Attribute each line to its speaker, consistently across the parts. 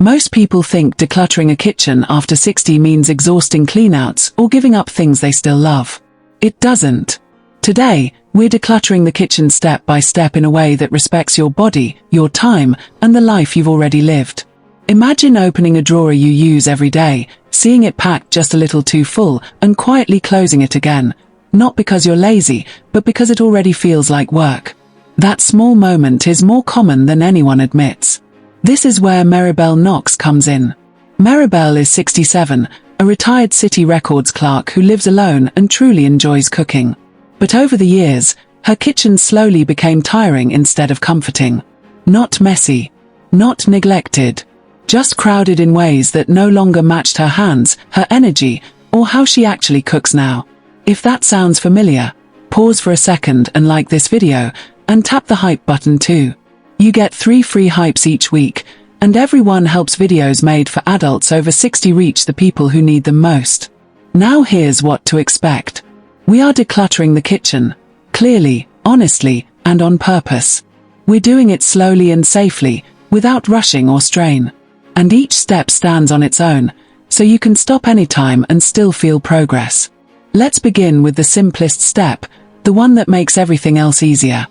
Speaker 1: Most people think decluttering a kitchen after 60 means exhausting cleanouts or giving up things they still love. It doesn't. Today, we're decluttering the kitchen step by step in a way that respects your body, your time, and the life you've already lived. Imagine opening a drawer you use every day, seeing it packed just a little too full, and quietly closing it again, not because you're lazy, but because it already feels like work. That small moment is more common than anyone admits. This is where Maribel Knox comes in. Maribel is 67, a retired city records clerk who lives alone and truly enjoys cooking. But over the years, her kitchen slowly became tiring instead of comforting. Not messy, not neglected, just crowded in ways that no longer matched her hands, her energy, or how she actually cooks now. If that sounds familiar, pause for a second and like this video, and tap the hype button too. You get 3 free hypes each week, and everyone helps videos made for adults over 60 reach the people who need them most. Now here's what to expect. We are decluttering the kitchen, clearly, honestly, and on purpose. We're doing it slowly and safely, without rushing or strain. And each step stands on its own, so you can stop anytime and still feel progress. Let's begin with the simplest step, the one that makes everything else easier.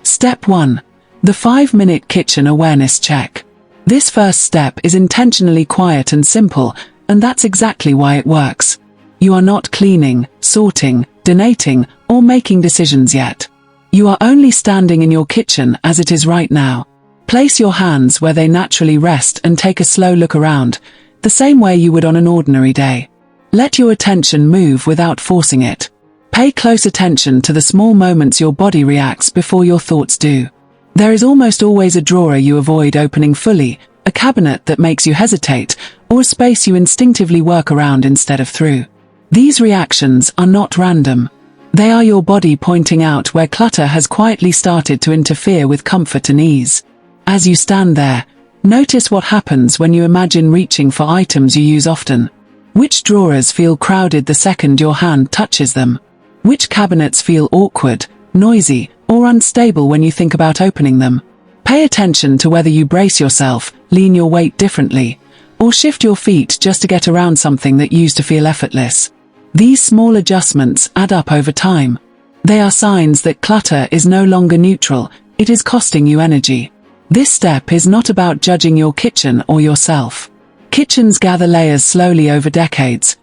Speaker 1: Step 1. The 5-minute kitchen awareness check. This first step is intentionally quiet and simple, and that's exactly why it works. You are not cleaning, sorting, donating, or making decisions yet. You are only standing in your kitchen as it is right now. Place your hands where they naturally rest and take a slow look around, the same way you would on an ordinary day. Let your attention move without forcing it. Pay close attention to the small moments your body reacts before your thoughts do. There is almost always a drawer you avoid opening fully, a cabinet that makes you hesitate, or a space you instinctively work around instead of through. These reactions are not random. They are your body pointing out where clutter has quietly started to interfere with comfort and ease. As you stand there, notice what happens when you imagine reaching for items you use often. Which drawers feel crowded the second your hand touches them? Which cabinets feel awkward, noisy, or unstable when you think about opening them? Pay attention to whether you brace yourself, lean your weight differently, or shift your feet just to get around something that used to feel effortless. These small adjustments add up over time. They are signs that clutter is no longer neutral, it is costing you energy. This step is not about judging your kitchen or yourself. Kitchens gather layers slowly over decades.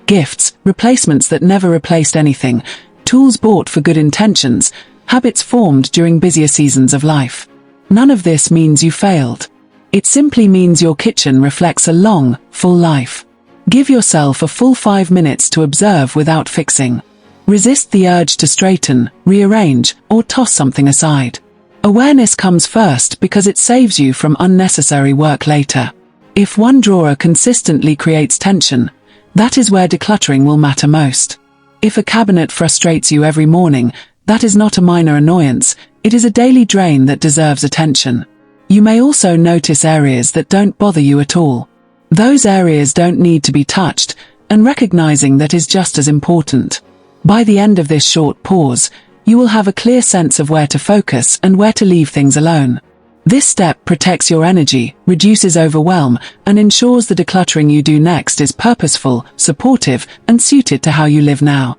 Speaker 1: Gifts, replacements that never replaced anything, tools bought for good intentions, habits formed during busier seasons of life. None of this means you failed. It simply means your kitchen reflects a long, full life. Give yourself a full 5 minutes to observe without fixing. Resist the urge to straighten, rearrange, or toss something aside. Awareness comes first because it saves you from unnecessary work later. If one drawer consistently creates tension, that is where decluttering will matter most. If a cabinet frustrates you every morning, that is not a minor annoyance, it is a daily drain that deserves attention. You may also notice areas that don't bother you at all. Those areas don't need to be touched, and recognizing that is just as important. By the end of this short pause, you will have a clear sense of where to focus and where to leave things alone. This step protects your energy, reduces overwhelm, and ensures the decluttering you do next is purposeful, supportive, and suited to how you live now.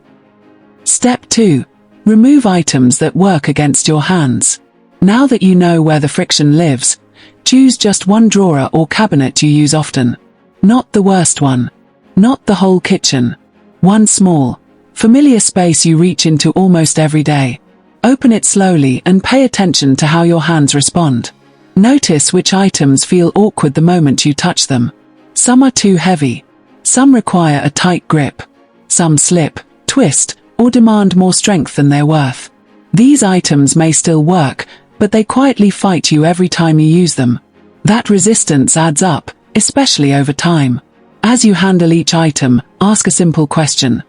Speaker 1: Step 2. Remove items that work against your hands. Now that you know where the friction lives, choose just one drawer or cabinet you use often. Not the worst one. Not the whole kitchen. One small, familiar space you reach into almost every day. Open it slowly and pay attention to how your hands respond. Notice which items feel awkward the moment you touch them. Some are too heavy. Some require a tight grip. Some slip, twist, or demand more strength than they're worth. These items may still work, but they quietly fight you every time you use them. That resistance adds up, especially over time. As you handle each item, ask a simple question.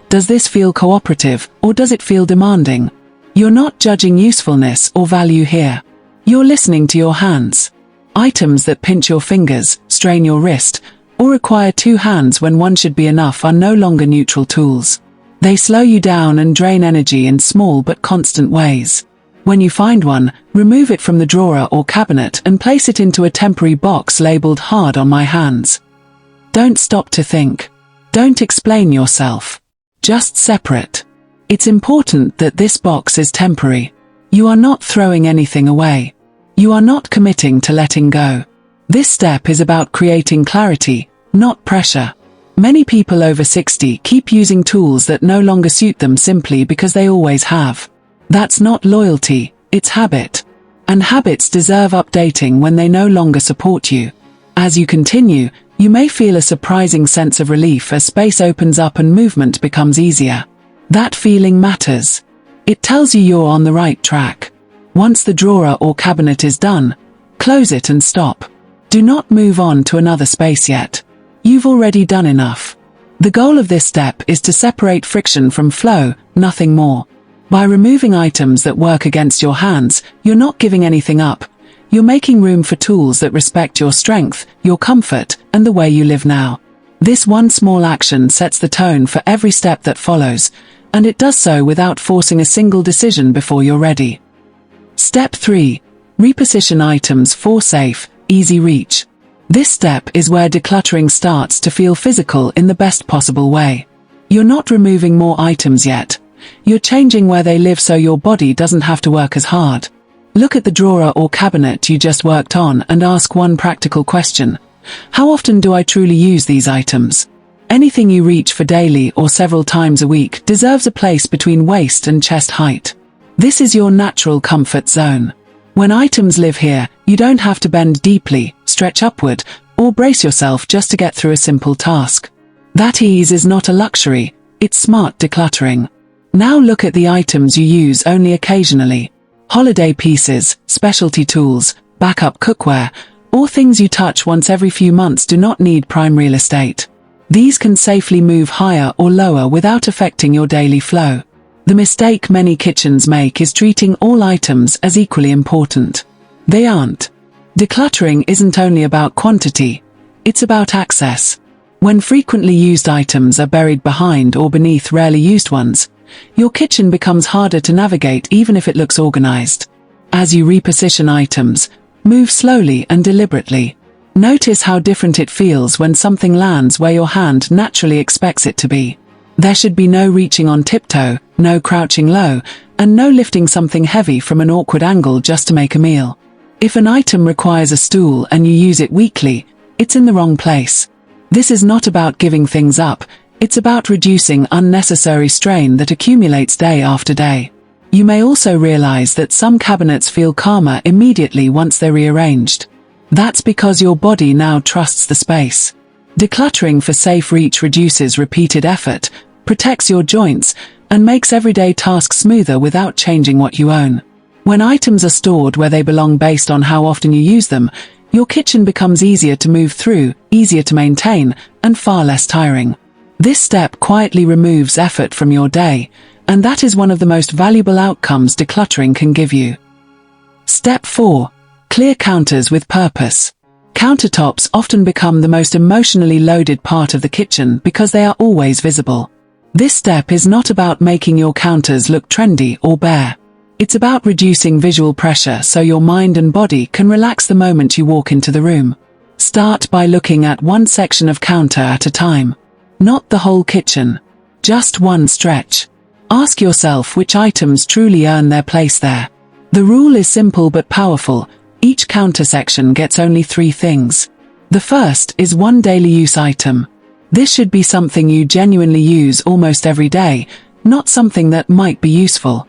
Speaker 1: Does this feel cooperative, or does it feel demanding? You're not judging usefulness or value here. You're listening to your hands. Items that pinch your fingers, strain your wrist, or require 2 hands when one should be enough are no longer neutral tools. They slow you down and drain energy in small but constant ways. When you find one, remove it from the drawer or cabinet and place it into a temporary box labeled "Hard on my hands." Don't stop to think. Don't explain yourself. Just separate. It's important that this box is temporary. You are not throwing anything away. You are not committing to letting go. This step is about creating clarity, not pressure. Many people over 60 keep using tools that no longer suit them simply because they always have. That's not loyalty, it's habit. And habits deserve updating when they no longer support you. As you continue, you may feel a surprising sense of relief as space opens up and movement becomes easier. That feeling matters. It tells you you're on the right track. Once the drawer or cabinet is done, close it and stop. Do not move on to another space yet. You've already done enough. The goal of this step is to separate friction from flow, nothing more. By removing items that work against your hands, you're not giving anything up. You're making room for tools that respect your strength, your comfort, and the way you live now. This one small action sets the tone for every step that follows, and it does so without forcing a single decision before you're ready. Step 3. Reposition items for safe, easy reach. This step is where decluttering starts to feel physical in the best possible way. You're not removing more items yet. You're changing where they live so your body doesn't have to work as hard. Look at the drawer or cabinet you just worked on and ask one practical question. How often do I truly use these items? Anything you reach for daily or several times a week deserves a place between waist and chest height. This is your natural comfort zone. When items live here, you don't have to bend deeply, stretch upward, or brace yourself just to get through a simple task. That ease is not a luxury, it's smart decluttering. Now look at the items you use only occasionally. Holiday pieces, specialty tools, backup cookware, or things you touch once every few months do not need prime real estate. These can safely move higher or lower without affecting your daily flow. The mistake many kitchens make is treating all items as equally important. They aren't. Decluttering isn't only about quantity, it's about access. When frequently used items are buried behind or beneath rarely used ones, your kitchen becomes harder to navigate even if it looks organized. As you reposition items, move slowly and deliberately. Notice how different it feels when something lands where your hand naturally expects it to be. There should be no reaching on tiptoe, no crouching low, and no lifting something heavy from an awkward angle just to make a meal. If an item requires a stool and you use it weekly, it's in the wrong place. This is not about giving things up, it's about reducing unnecessary strain that accumulates day after day. You may also realize that some cabinets feel calmer immediately once they're rearranged. That's because your body now trusts the space. Decluttering for safe reach reduces repeated effort, protects your joints, and makes everyday tasks smoother without changing what you own. When items are stored where they belong based on how often you use them, your kitchen becomes easier to move through, easier to maintain, and far less tiring. This step quietly removes effort from your day, and that is one of the most valuable outcomes decluttering can give you. Step 4. Clear counters with purpose. Countertops often become the most emotionally loaded part of the kitchen because they are always visible. This step is not about making your counters look trendy or bare. It's about reducing visual pressure so your mind and body can relax the moment you walk into the room. Start by looking at one section of counter at a time. Not the whole kitchen. Just one stretch. Ask yourself which items truly earn their place there. The rule is simple but powerful. Each counter section gets only 3 things. The first is one daily use item. This should be something you genuinely use almost every day, not something that might be useful.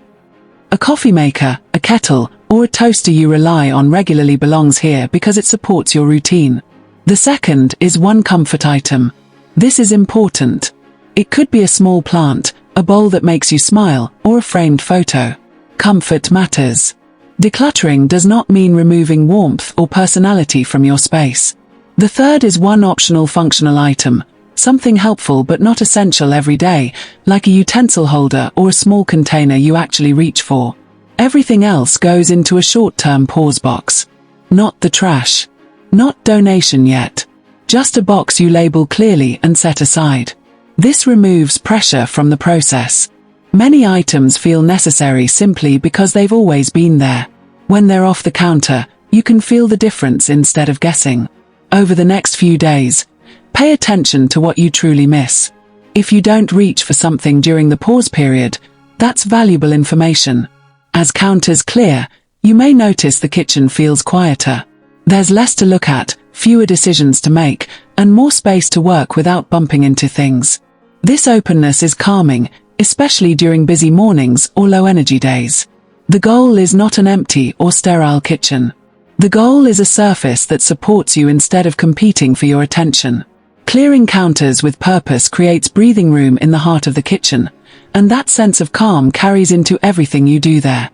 Speaker 1: A coffee maker, a kettle, or a toaster you rely on regularly belongs here because it supports your routine. The second is one comfort item. This is important. It could be a small plant, a bowl that makes you smile, or a framed photo. Comfort matters. Decluttering does not mean removing warmth or personality from your space. The third is one optional functional item, something helpful but not essential every day, like a utensil holder or a small container you actually reach for. Everything else goes into a short-term pause box. Not the trash. Not donation yet. Just a box you label clearly and set aside. This removes pressure from the process. Many items feel necessary simply because they've always been there. When they're off the counter, you can feel the difference instead of guessing. Over the next few days, pay attention to what you truly miss. If you don't reach for something during the pause period, that's valuable information. As counters clear, you may notice the kitchen feels quieter. There's less to look at, fewer decisions to make, and more space to work without bumping into things. This openness is calming, especially during busy mornings or low-energy days. The goal is not an empty or sterile kitchen. The goal is a surface that supports you instead of competing for your attention. Clearing counters with purpose creates breathing room in the heart of the kitchen, and that sense of calm carries into everything you do there.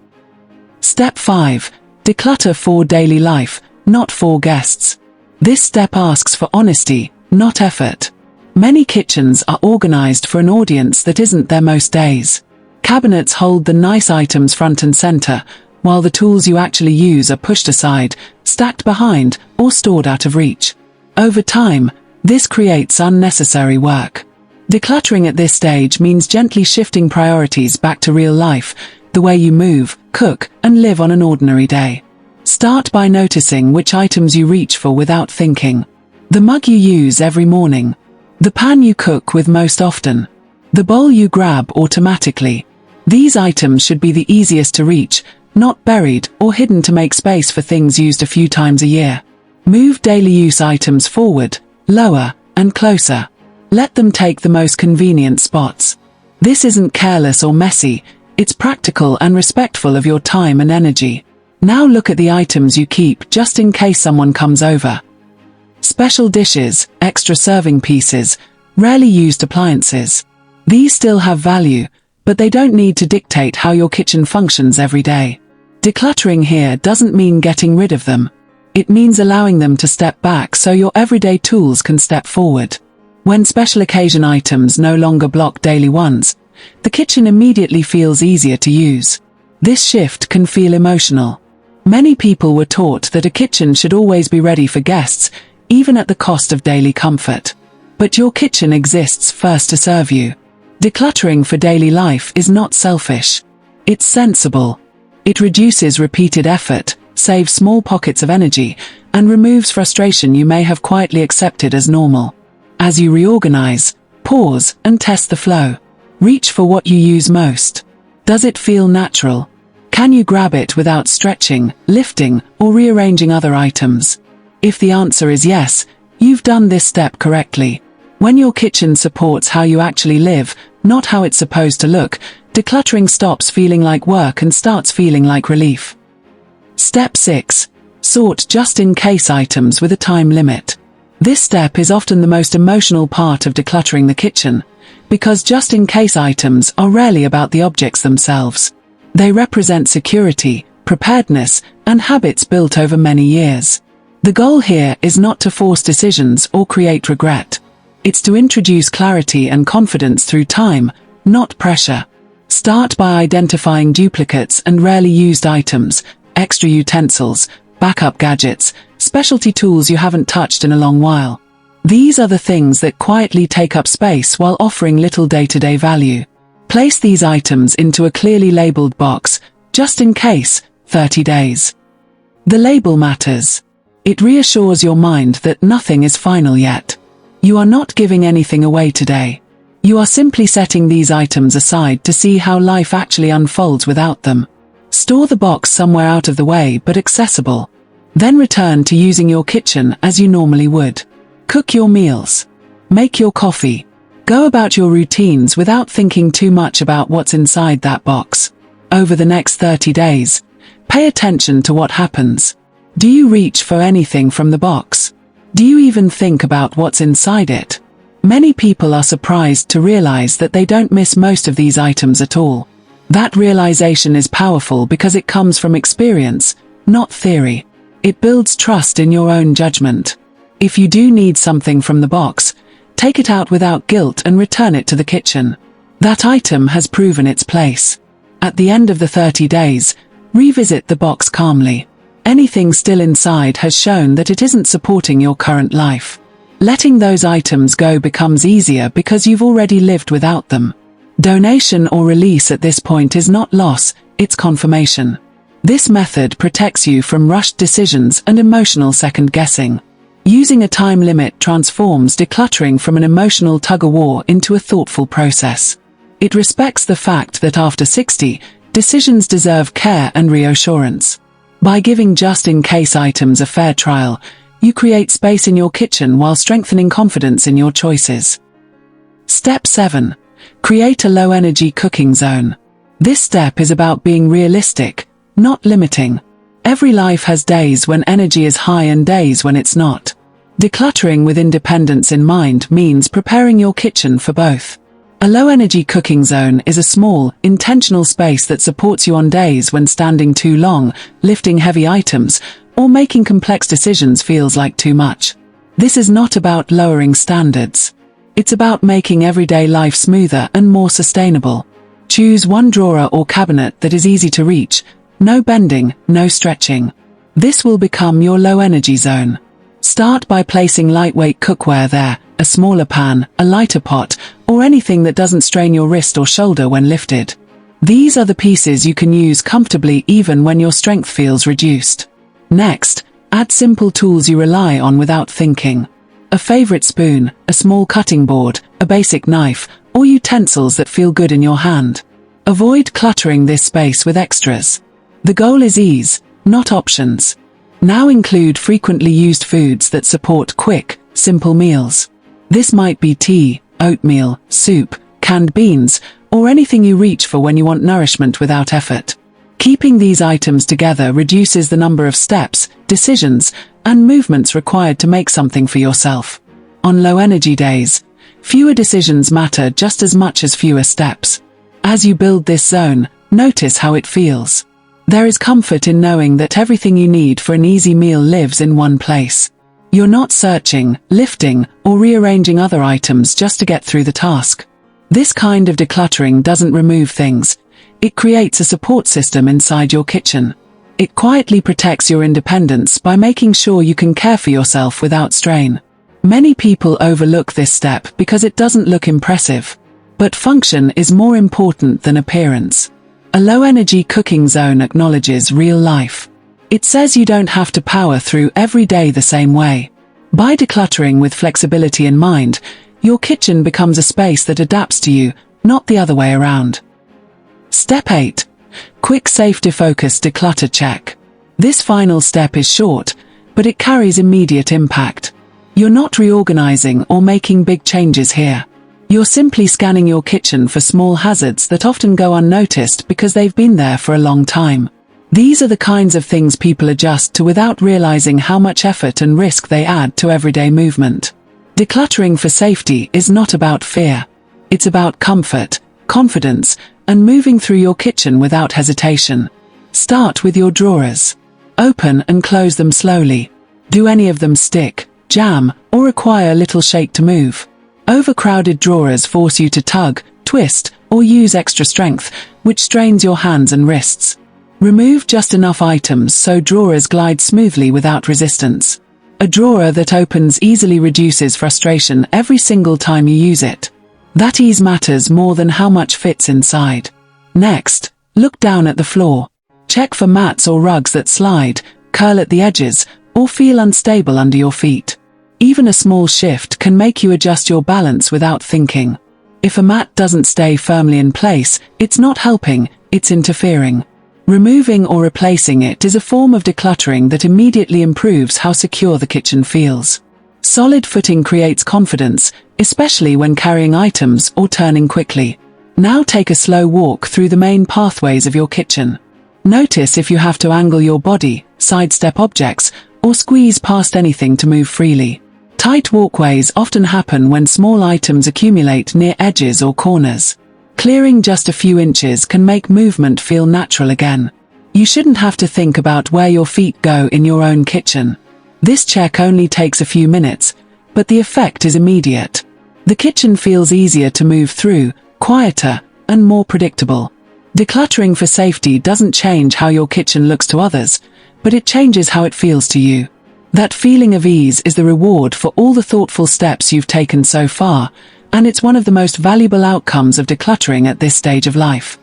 Speaker 1: Step 5. Declutter for daily life, not for guests. This step asks for honesty, not effort. Many kitchens are organized for an audience that isn't there most days. Cabinets hold the nice items front and center, while the tools you actually use are pushed aside, stacked behind, or stored out of reach. Over time, this creates unnecessary work. Decluttering at this stage means gently shifting priorities back to real life, the way you move, cook, and live on an ordinary day. Start by noticing which items you reach for without thinking. The mug you use every morning. The pan you cook with most often. The bowl you grab automatically. These items should be the easiest to reach, not buried or hidden to make space for things used a few times a year. Move daily use items forward, lower, and closer. Let them take the most convenient spots. This isn't careless or messy, it's practical and respectful of your time and energy. Now look at the items you keep just in case someone comes over. Special dishes, extra serving pieces, rarely used appliances. These still have value, but they don't need to dictate how your kitchen functions every day. Decluttering here doesn't mean getting rid of them. It means allowing them to step back so your everyday tools can step forward. When special occasion items no longer block daily ones, the kitchen immediately feels easier to use. This shift can feel emotional. Many people were taught that a kitchen should always be ready for guests, even at the cost of daily comfort. But your kitchen exists first to serve you. Decluttering for daily life is not selfish. It's sensible. It reduces repeated effort, saves small pockets of energy, and removes frustration you may have quietly accepted as normal. As you reorganize, pause and test the flow. Reach for what you use most. Does it feel natural? Can you grab it without stretching, lifting, or rearranging other items? If the answer is yes, you've done this step correctly. When your kitchen supports how you actually live, not how it's supposed to look, decluttering stops feeling like work and starts feeling like relief. Step 6. Sort just-in-case items with a time limit. This step is often the most emotional part of decluttering the kitchen, because just-in-case items are rarely about the objects themselves. They represent security, preparedness, and habits built over many years. The goal here is not to force decisions or create regret. It's to introduce clarity and confidence through time, not pressure. Start by identifying duplicates and rarely used items, extra utensils, backup gadgets, specialty tools you haven't touched in a long while. These are the things that quietly take up space while offering little day-to-day value. Place these items into a clearly labeled box, just in case, 30 days. The label matters. It reassures your mind that nothing is final yet. You are not giving anything away today. You are simply setting these items aside to see how life actually unfolds without them. Store the box somewhere out of the way but accessible. Then return to using your kitchen as you normally would. Cook your meals. Make your coffee. Go about your routines without thinking too much about what's inside that box. Over the next 30 days, pay attention to what happens. Do you reach for anything from the box? Do you even think about what's inside it? Many people are surprised to realize that they don't miss most of these items at all. That realization is powerful because it comes from experience, not theory. It builds trust in your own judgment. If you do need something from the box, take it out without guilt and return it to the kitchen. That item has proven its place. At the end of the 30 days, revisit the box calmly. Anything still inside has shown that it isn't supporting your current life. Letting those items go becomes easier because you've already lived without them. Donation or release at this point is not loss, it's confirmation. This method protects you from rushed decisions and emotional second-guessing. Using a time limit transforms decluttering from an emotional tug-of-war into a thoughtful process. It respects the fact that after 60, decisions deserve care and reassurance. By giving just-in-case items a fair trial, you create space in your kitchen while strengthening confidence in your choices. Step 7. Create a low-energy cooking zone. This step is about being realistic, not limiting. Every life has days when energy is high and days when it's not. Decluttering with independence in mind means preparing your kitchen for both. A low-energy cooking zone is a small, intentional space that supports you on days when standing too long, lifting heavy items, or making complex decisions feels like too much. This is not about lowering standards. It's about making everyday life smoother and more sustainable. Choose one drawer or cabinet that is easy to reach. No bending, no stretching. This will become your low-energy zone. Start by placing lightweight cookware there, a smaller pan, a lighter pot, or anything that doesn't strain your wrist or shoulder when lifted. These are the pieces you can use comfortably even when your strength feels reduced. Next, add simple tools you rely on without thinking. A favorite spoon, a small cutting board, a basic knife, or utensils that feel good in your hand. Avoid cluttering this space with extras. The goal is ease, not options. Now include frequently used foods that support quick, simple meals. This might be tea, oatmeal, soup, canned beans, or anything you reach for when you want nourishment without effort. Keeping these items together reduces the number of steps, decisions, and movements required to make something for yourself. On low-energy days, fewer decisions matter just as much as fewer steps. As you build this zone, notice how it feels. There is comfort in knowing that everything you need for an easy meal lives in one place. You're not searching, lifting, or rearranging other items just to get through the task. This kind of decluttering doesn't remove things. It creates a support system inside your kitchen. It quietly protects your independence by making sure you can care for yourself without strain. Many people overlook this step because it doesn't look impressive. But function is more important than appearance. A low-energy cooking zone acknowledges real life. It says you don't have to power through every day the same way. By decluttering with flexibility in mind, your kitchen becomes a space that adapts to you, not the other way around. Step 8. Quick safety-focused declutter check. This final step is short, but it carries immediate impact. You're not reorganizing or making big changes here. You're simply scanning your kitchen for small hazards that often go unnoticed because they've been there for a long time. These are the kinds of things people adjust to without realizing how much effort and risk they add to everyday movement. Decluttering for safety is not about fear. It's about comfort, confidence, and moving through your kitchen without hesitation. Start with your drawers. Open and close them slowly. Do any of them stick, jam, or require a little shake to move? Overcrowded drawers force you to tug, twist, or use extra strength, which strains your hands and wrists. Remove just enough items so drawers glide smoothly without resistance. A drawer that opens easily reduces frustration every single time you use it. That ease matters more than how much fits inside. Next, look down at the floor. Check for mats or rugs that slide, curl at the edges, or feel unstable under your feet. Even a small shift can make you adjust your balance without thinking. If a mat doesn't stay firmly in place, it's not helping, it's interfering. Removing or replacing it is a form of decluttering that immediately improves how secure the kitchen feels. Solid footing creates confidence, especially when carrying items or turning quickly. Now take a slow walk through the main pathways of your kitchen. Notice if you have to angle your body, sidestep objects, or squeeze past anything to move freely. Tight walkways often happen when small items accumulate near edges or corners. Clearing just a few inches can make movement feel natural again. You shouldn't have to think about where your feet go in your own kitchen. This check only takes a few minutes, but the effect is immediate. The kitchen feels easier to move through, quieter, and more predictable. Decluttering for safety doesn't change how your kitchen looks to others, but it changes how it feels to you. That feeling of ease is the reward for all the thoughtful steps you've taken so far, And it's one of the most valuable outcomes of decluttering at this stage of life.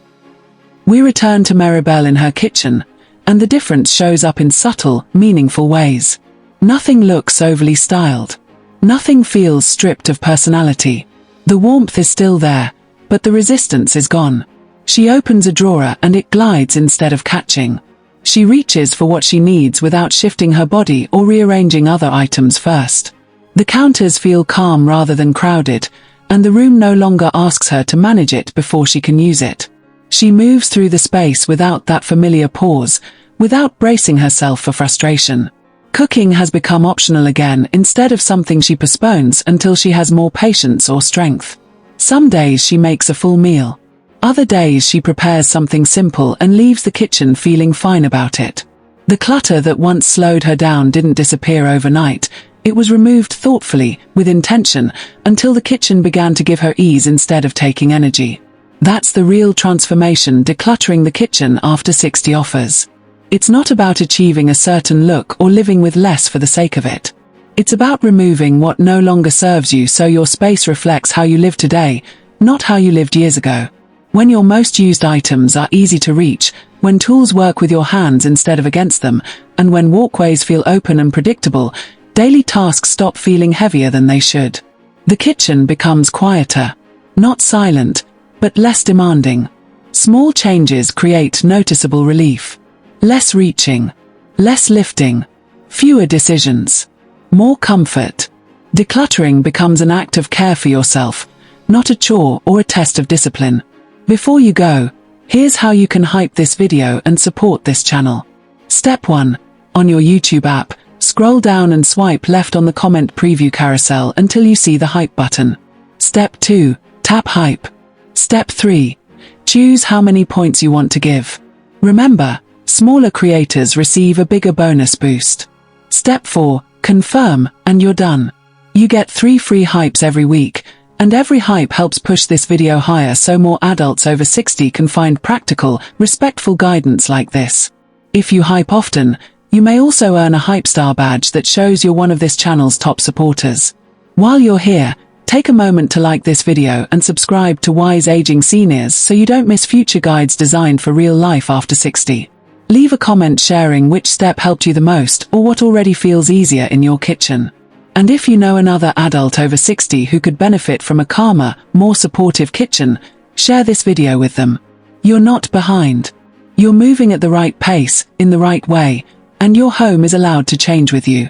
Speaker 1: We return to Maribel in her kitchen, and the difference shows up in subtle, meaningful ways. Nothing looks overly styled. Nothing feels stripped of personality. The warmth is still there, but the resistance is gone. She opens a drawer and it glides instead of catching. She reaches for what she needs without shifting her body or rearranging other items first. The counters feel calm rather than crowded, and the room no longer asks her to manage it before she can use it. She moves through the space without that familiar pause, without bracing herself for frustration. Cooking has become optional again instead of something she postpones until she has more patience or strength. Some days she makes a full meal. Other days she prepares something simple and leaves the kitchen feeling fine about it. The clutter that once slowed her down didn't disappear overnight. It was removed thoughtfully, with intention, until the kitchen began to give her ease instead of taking energy. That's the real transformation decluttering the kitchen after 60 offers. It's not about achieving a certain look or living with less for the sake of it. It's about removing what no longer serves you so your space reflects how you live today, not how you lived years ago. When your most used items are easy to reach, when tools work with your hands instead of against them, and when walkways feel open and predictable, daily tasks stop feeling heavier than they should. The kitchen becomes quieter. Not silent, but less demanding. Small changes create noticeable relief. Less reaching. Less lifting. Fewer decisions. More comfort. Decluttering becomes an act of care for yourself, not a chore or a test of discipline. Before you go, here's how you can hype this video and support this channel. Step 1. On your YouTube app, scroll down and swipe left on the comment preview carousel until you see the hype button. Step 2. Tap hype. Step 3. Choose how many points you want to give. Remember, smaller creators receive a bigger bonus boost. Step 4. Confirm, and you're done. You get 3 free hypes every week, and every hype helps push this video higher so more adults over 60 can find practical, respectful guidance like this. If you hype often, you may also earn a Hype Star badge that shows you're one of this channel's top supporters. While you're here, take a moment to like this video and subscribe to Wise Aging Seniors so you don't miss future guides designed for real life after 60. Leave a comment sharing which step helped you the most or what already feels easier in your kitchen. And if you know another adult over 60 who could benefit from a calmer, more supportive kitchen, share this video with them. You're not behind. You're moving at the right pace, in the right way, and your home is allowed to change with you.